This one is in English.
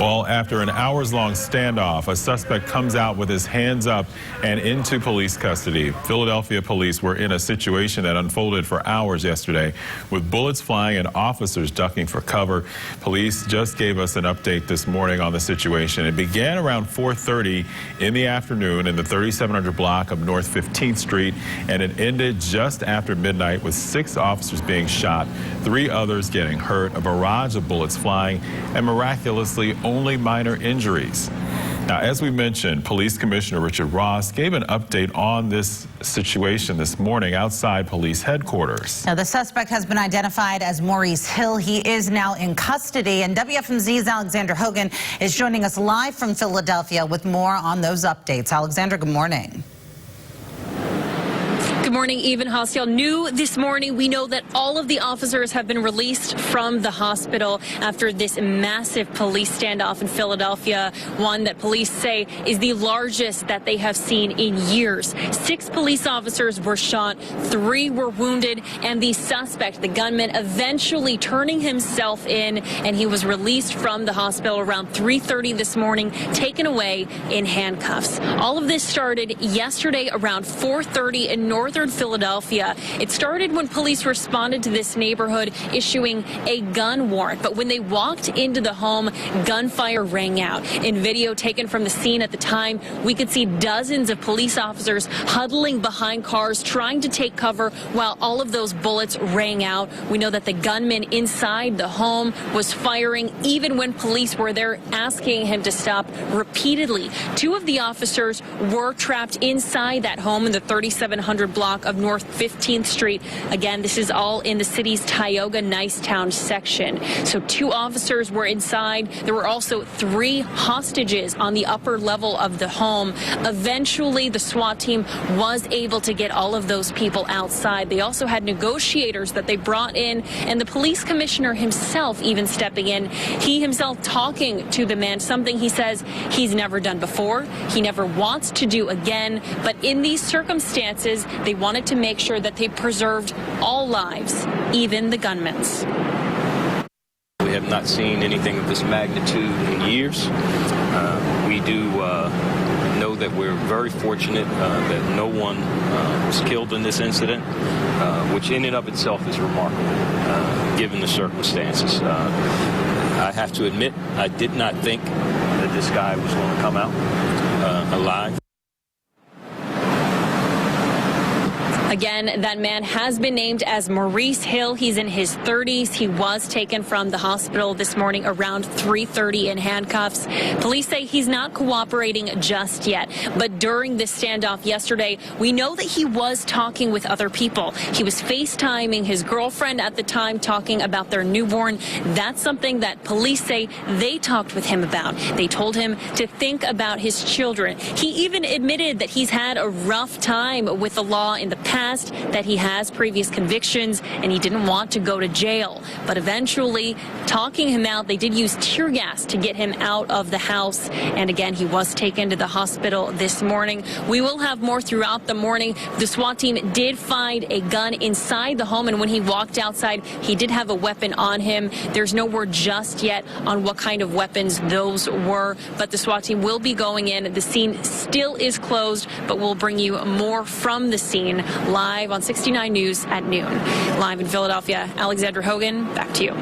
Well, after an hours-long standoff, a suspect comes out with his hands up and into police custody. Philadelphia police were in a situation that unfolded for hours yesterday, with bullets flying and officers ducking for cover. Police just gave us an update this morning on the situation. It began around 4:30 in the afternoon in the 3700 block of North 15th Street, and it ended just after midnight with 6 officers being shot, 3 others getting hurt, a barrage of bullets flying, and miraculously only minor injuries. Now, as we mentioned, Police Commissioner Richard Ross gave an update on this situation this morning outside police headquarters. Now, the suspect has been identified as Maurice Hill. He is now in custody, and WFMZ's Alexander Hogan is joining us live from Philadelphia with more on those updates. Alexander, good morning. Good morning, Even Hostile. New this morning, we know that all of the officers have been released from the hospital after this massive police standoff in Philadelphia, one that police say is the largest that they have seen in years. 6 police officers were shot, 3 were wounded, and the suspect, the gunman, eventually turning himself in, and he was released from the hospital around 3:30 this morning, taken away in handcuffs. All of this started yesterday around 4:30 in northern Philadelphia. It started when police responded to this neighborhood issuing a gun warrant, but when they walked into the home, gunfire rang out. In video taken from the scene at the time, we could see dozens of police officers huddling behind cars trying to take cover while all of those bullets rang out. We know that the gunman inside the home was firing even when police were there asking him to stop repeatedly. 2 of the officers were trapped inside that home in the 3700 block of North 15th Street. Again, this is all in the city's Tioga Nicetown section. So 2 officers were inside. There were also 3 hostages on the upper level of the home. Eventually, the SWAT team was able to get all of those people outside. They also had negotiators that they brought in, and the police commissioner himself even stepping in. He himself talking to the man, something he says he's never done before, he never wants to do again. But in these circumstances, they wanted to make sure that they preserved all lives, even the gunman's. We have not seen anything of this magnitude in years. We do know that we're very fortunate that no one was killed in this incident, which in and of itself is remarkable, given the circumstances. I have to admit, I did not think that this guy was going to come out alive. Again, that man has been named as Maurice Hill. He's in his 30s. He was taken from the hospital this morning around 3:30 in handcuffs. Police say he's not cooperating just yet. But during this standoff yesterday, we know that he was talking with other people. He was FaceTiming his girlfriend at the time, talking about their newborn. That's something that police say they talked with him about. They told him to think about his children. He even admitted that he's had a rough time with the law in the past, that he has previous convictions, and he didn't want to go to jail. But eventually, talking him out, they did use tear gas to get him out of the house. And again, he was taken to the hospital this morning. We will have more throughout the morning. The SWAT team did find a gun inside the home, and when he walked outside, he did have a weapon on him. There's no word just yet on what kind of weapons those were, but the SWAT team will be going in. The scene still is closed, but we'll bring you more from the scene live on 69 News at noon. Live in Philadelphia, Alexander Hogan, back to you.